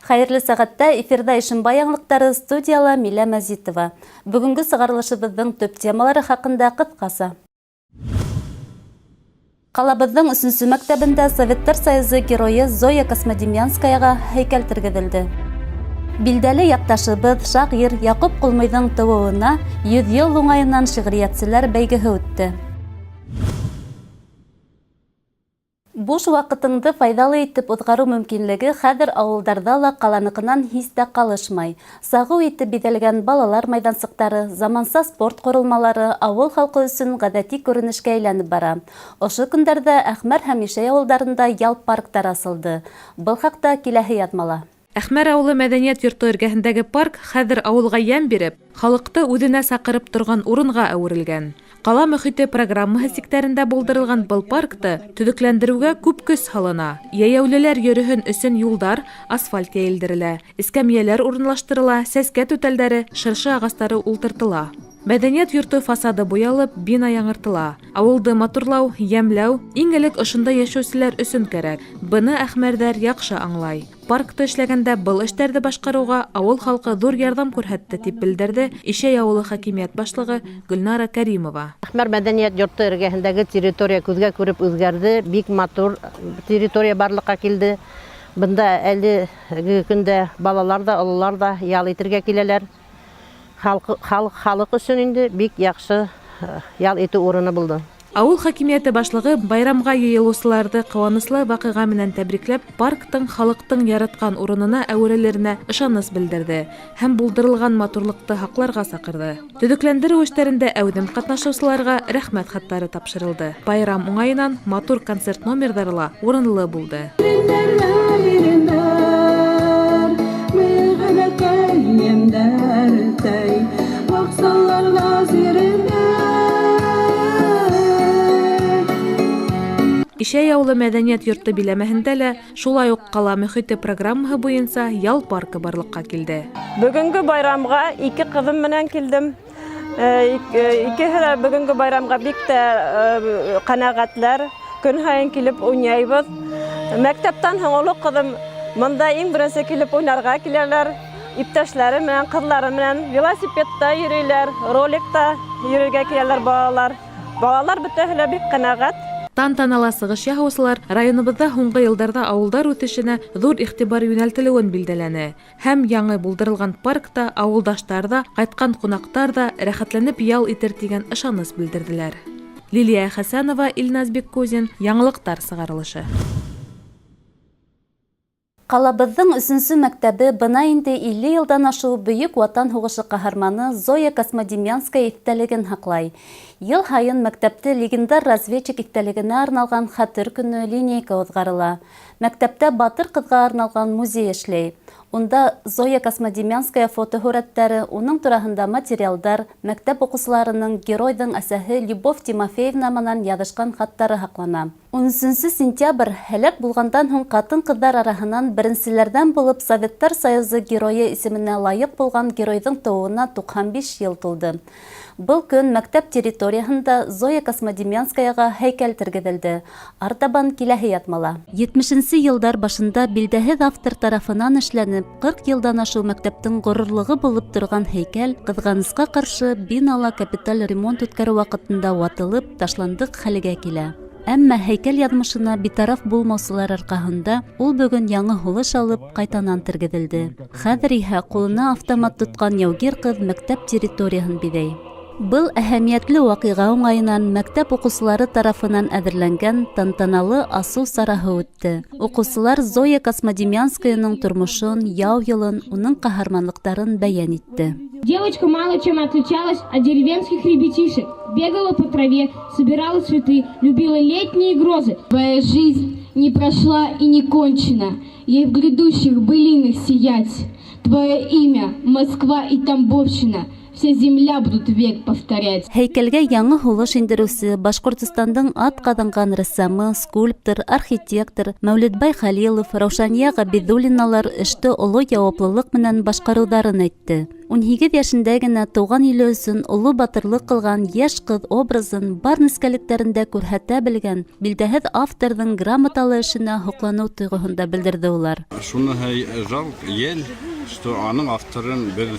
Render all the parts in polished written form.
Хәерле сәгатьтә эфирда Ишембай яңлыктары, студияла Милә Мәзитова. Бүгенге сыгарылышыбызның төп темалары хакында кыскасы. Калабыздың 3-нче мәктәбендә Советтар Союзы герое Зоя Космодемьянскаяга һәйкәл тергеҙелде. Билдәле якташыбыҙ шағир Яҡуп Ҡулмыйҙың тыуыуына 100 йыл уңайынан шиғриәтселәр бәйгеһе үтте. Буш ваҡытыңды файҙалы итеп уҙғарыу мөмкинлеге хәҙер ауылдарҙа ла ҡаланыҡынан һис тә ҡалышмай. Сағыу итеп биҙәлгән балалар майҙансыҡтары, заманса спорт ҡоролмалары ауыл халҡы өсөн ғәҙәти күренешкә әйләнеп бара. Ошо көндәрҙә Әхмәр һәм Ишәй ауылдарында ял парктар асылды. Был хаҡта киләһе яҙмала. Әхмәр ауылы мәҙәниәт йорто эргәһендәге парк хәҙер ауылға йәм биреп, халыҡты үҙенә саҡырып торған урынға әүерелгән. Ҡала мөхите программаһы сиктәрендә булдырылған был паркты төҙөкләндереүгә күп көс һалына. Йәйәүлеләр йөрөһөн өсөн юлдар, асфальт йәйелдерелә, эскәмйәләр урынлаштырыла, сәскә түтәлдәре, шыршы ағастары ултыртыла. Мәҙәниәт йорто фасады буялып, бина яңыртыла. Ауылды матурлау, йәмләү иң элек ошонда йәшәүселәр өсөн кәрәк. Быны әхмәрҙәр яҡшы аңлай. Паркты эшләгәндә был эштәрҙе башҡарыуға ауыл халҡы ҙур ярҙам күрһәтте, тип белдерҙе Ишәй ауылы хакимиәт башлығы Гөлнара Кәримова. Әхмәр мәҙәниәт йорто эргәһендәге территория күҙгә күреп үҙгәрҙе. Бик матур территория барлыҡҡа килде. Бында әлеге көндә балалар да, ололар да ял итергә киләләр. Халыҡ өсөн инде бик яҡшы ял итеү урыны булды. Ауыл хакимиәте башлығы байрамға йыйылыусыларҙы ҡыуаныслы ваҡиға менән тәбрикләп, парктың халыҡтың яратҡан урынына әүерелеренә ышаныс белдерҙе һәм булдырылған матурлыҡты һаҡларға саҡырҙы. Төҙөкләндереү эштәрендә әүҙем ҡатнашыусыларға рәхмәт хаттары тапшырылды. Байрам уңайынан матур концерт номерҙары ла урынлы булды. Ишәй ауылы мәҙәниәт йорто биләмәһендә лә шулай уҡ ҡала мөхите программаһы буйынса ял паркы барлыҡҡа килде. Бөгөнгө байрамға 2 ҡыҙым менән килдем. Икеһе лә бөгөнгө байрамға бик тә ҡәнәғәтләр. Көн һайын килеп уйнайбыҙ. Мәктәптән һуң оло ҡыҙым мында иң беренсе килеп уйнарға киләләр. Иптәшләре менән, ҡыҙлары менән велосипедта йөрөйләр, роликта йөрөргә киләләр балалар. Балалар бөтәһе лә бик ҡәнәғәт. Тантанала сығыш яһаусылар районыбыҙҙа һуңғы йылдарҙа ауылдар үҫешенә ҙур иғтибар йүнәлтелеүен билдәләне. Һәм яңы булдырылған паркта ауылдаштар да, ҡайтҡан ҡунаҡтар да рәхәтләнеп ял итер тигән ышаныс белдерҙеләр. Лилия Хәсәнова, Илназ Беккузин, яңылыҡтар сығарылышы. Ҡалабыҙҙың 3-нче мәктәбе бына инде 50 йылдан ашыу Бөйөк Ватан һуғышы ҡаһарманы Зоя Космодемьянская иҫтәлеген һаҡлай. Йыл һайын мәктәпте легендар разведчик иҫтәлегенә арналған хәтер көнө линейка уҙғарыла. Мәктәптә батыр ҡыҙға арналған музей эшләй. Унда Зоя Космодемьянская фотоһүрәттәре, уның тураһында материалдар, мәктәп уҡыусыларының геройҙың әсәһе Любовь Тимофеевна менән яҙышҡан хаттары һаҡлана. 13 сентябрь һәләк булғандан һуң ҡатын-ҡыҙҙар араһынан беренселәрҙән булып Советтар Союзы геройы исеменә лайыҡ булған геройҙың тыуыуына 95 йыл тулды. Был көн мәктәп территорияһында Зоя Космодемьянскаяға һәйкәл тергеҙелде. Артабан киләһе ятмала. 70-нче йылдар башында билдәһеҙ автор тарафынан эшләнеп, 40 йылдан ашыу мәктәптең ғорурлығы булып торған һәйкәл ҡыҙғанысҡа ҡаршы бинала капиталь ремонт үткәреү ваҡытында ватылып, ташландыҡ хәлгә килә. Әммә һәйкәл яҙмышына битараф булмаусылар арҡаһында ул бөгөн яңы һулыш алып, ҡайтанан тергеҙелде. Хәҙер иһә ҡулына автомат тотҡан яугир ҡыҙ мәктәп территорияһын биҙәй. Был әһәмиәтле ваҡиға уңайынан мәктәп уҡыусылары тарафынан әҙерләнгән тантаналы асыу сараһы үтте. Уҡыусылар Зоя Космодемьянскаяның тормошон, яу йылын, уның ҡаһарманлыҡтарын бәйән итте. Девочка мало чем отличалась от деревенских ребятишек. Бегала по траве, собирала цветы, любила летние грозы. Твоя жизнь не прошла и не кончена. Ей в грядущих былинах сиять. Твое имя — Москва и Тамбовщина. вся земля будут век повторять. Һәйкәлгә яңы һулыш индереүсе Башкортостандың атҡаҙанған рәссамы, скульптор, архитектор Мәүлетбай Хәлилов, Раушания Ғабидуллиналар эште оло яуаплылык менән башҡарыуҙарын әйтте. 18 йәшендә генә тыуған иле өсөн оло батырлык кылган йәш кыз образын бар нескәлектәрендә күрһәтә белгән билдәһеҙ авторҙың грамоталы эшенә һоҡланыу тойғоһон да белдерҙе улар. Шуны жал ел, что аның авторын бер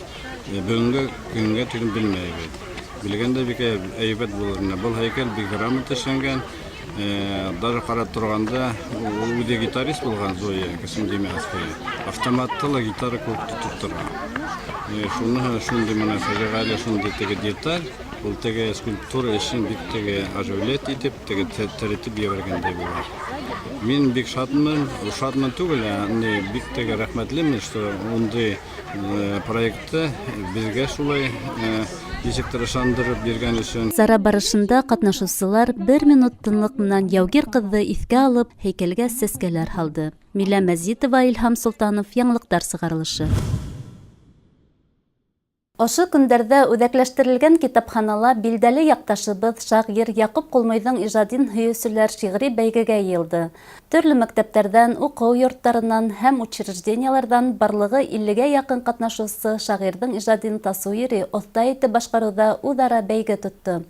бүгенге көнгә тиген белмәйбез. Белгәндә бик әйбәт булыр. Был һәйкәл бик грамота эшләнгән. Даже карап торганда ул үзе гитарист булган Зоя Касмадемьянская. Автоматтылы гитара күп тотып торган. Шуны шундый менә фәҗәгали шундый теге деталь, ул теге скульптура эшен бик теге оживлять итеп, теге тәртип ебәргәндәй була. Мин бик шатмын түгел, бик теге рәхмәтлемен, что ундай проектты безгә шулай ничектер ышандырып биргән өчен. Сара барышында катнашучылар 1 минут тынлык менән яугир кызды иҫкә алып, һәйкәлгә сәскәләр һалды. Милә Мәзитова, Илһам Солтанов, яңлыктар сығарылышы. Ошо көндәрдә үҙәкләштерелгән китапханала билдәле яҡташыбыҙ шағир Яҡуп Ҡолмойҙың ижадын һөйөүселәр шиғри бәйгегә йыйылды. Төрлө мәктәптәрҙән, уҡыу йорттарынан һәм учрежденияларҙан барлығы 50-гә яҡын ҡатнашыусы шағирҙың ижадын тасуири оҫта итеп башҡарыуҙа үҙара бәйге тотто.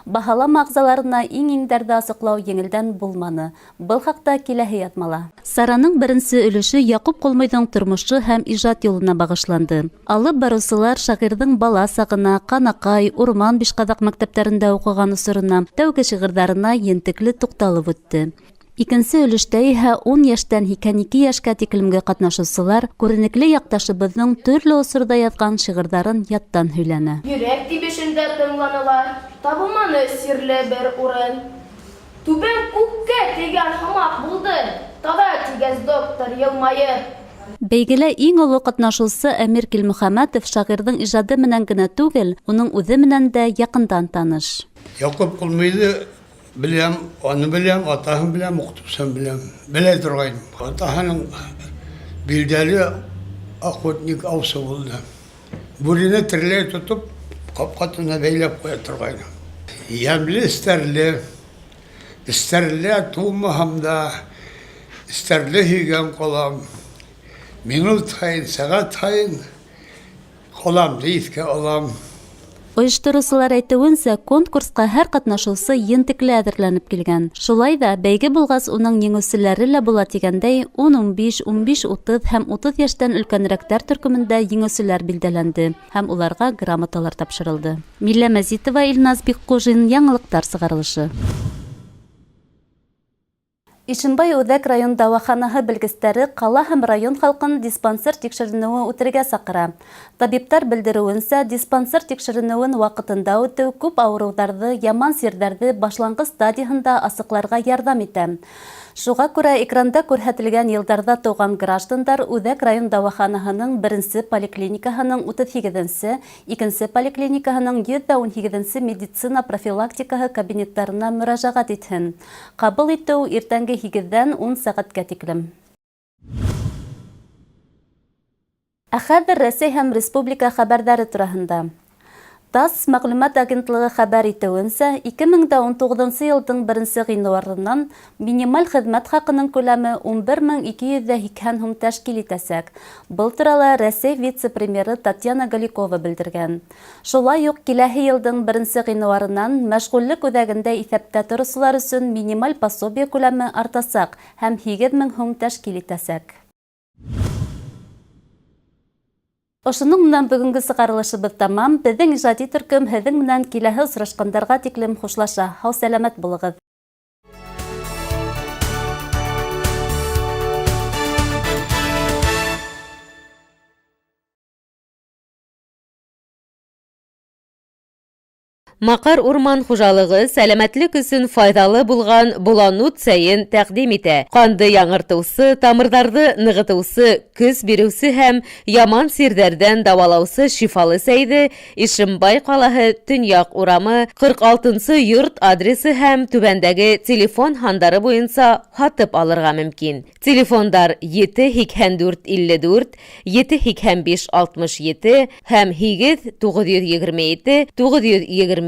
Баһалама ағзаларына иң-иңдәрҙе асыҡлау еңелдән булманы. Был хаҡта киләһе яҙмала. Сараның беренсе өлөшө Яҡуп Ҡолмойҙың тормошо һәм ижад юлына бағышланды. Алып барыусылар шағирҙың бала сағына, Ҡанаҡай, Урман Бишҡаҙаҡ мәктәптәрендә уҡыған осорона, тәүге шиғырҙарына ентекле туҡталып үтте. Икенсе өлөштә иһә 10 йәштән 52 йәшкә тиклемге ҡатнашыусылар күренекле яҡташыбыҙҙың төрлө осорҙа яҙған шиғырҙарын яттан һөйләне. Йөрәк тибешендә тыңланылар, табылманы сирле бер урын. Түбән күккә тигән һымаҡ булды, таҙа тигәс доктор йылмайып. Бәйгелә иң оло ҡатнашыусы Әмир Килмөхәмәтов шағирҙың ижады менән генә түгел, уның үҙе менән дә яҡындан таныш. Яҡуп Ҡолмойҙы беләм, аны беләм, атаһын беләм, уҡытыусан беләм. Белә торғайным. Атаһының билдәле охотник аусы булды. Бүрене терләй тотоп, ҡапҡатына бәйләп ҡуя торғайным. Йәмле истәрле тумаһам да, истәрле һөйгән ҡалам. Минут һайын, сәғәт һайын ҡаламды иҫкә алам. Ойоштороусылар әйтеүенсә, конкурсҡа һәр ҡатнашыусы ентекле әҙерләнеп килгән. Шулай да, бәйге булғас, уның еңеүселәре лә була тигәндәй, 10-15, 15-30 һәм 30 йәштән өлкәнерәктәр төркөмөндә еңеүселәр билдәләнде һәм уларға грамоталар тапшырылды. Милә Мәзитова, Илназ Бикҡужин, яңылыҡтар сығарылышы. Ишембай Үҙәк район дауаханаһы белгестәре ҡала һәм район халҡын диспансер тикшеренеүе үтергә саҡыра. Табиптар белдереүенсә, диспансер тикшеренеүен ваҡытында үтеү күп ауырыуҙарҙы, яман сирҙәрҙе башланғыс стадияһында асыҡларға ярҙам итә. Шуға күрә экранда күрһәтелгән йылдарҙа тыуған граждандар Үҙәк район дауаханаһының 1-нсе поликлиникаһының 38-нсе, 2-нсе поликлиникаһының 118-нсе медицина профилактикаһы кабинеттарына мөрәжәғәт итһен. Ҡабул итеү иртәнге 8-дән 10 сәғәткә тиклем. Ә хәҙер Рәсәй һәм республика хәбәрҙәре тураһында. ТАСС мәғлүмәт агентлығы хәбәр итеүенсә, 2019 йылдың 1-нсе ғинуарынан минималь хеҙмәт хаҡының күләме 11 280 һум тәшкил итәсәк. Был турала Рәсәй вице-премьеры Татьяна Галикова белдергән. Шулай уҡ киләһе йылдың 1-нсе ғинуарынан мәшғүллек үҙәгендә иҫәптә тороусылар өсөн минималь пособие күләме артасаҡ һәм 8000 һум тәшкил итәсәк. Ошоның менән бүгенге сығарылышыбыҙ тамам. Беҙҙең ижади төркөм һеҙҙең менән киләһе осрашҡандарға тиклем хушлаша. Һау сәләмәт булығыҙ. Мақар урман хужалыгы сәламәтлек өсөн файдалы булган буланут сәйен тәкъдим итә. Канды яңыртусы, тамырларны ныгытусы, көс бирүсе һәм яман сирдәрдән давалаусы шифалы сәйде Ишембай калаһы Төньяк урамы 46-нчы йорт адресы һәм түбәндәге телефон хандары буенча хатып алырга мөмкин. Телефондар 78454, 78567 һәм 8 927 922 20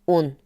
10.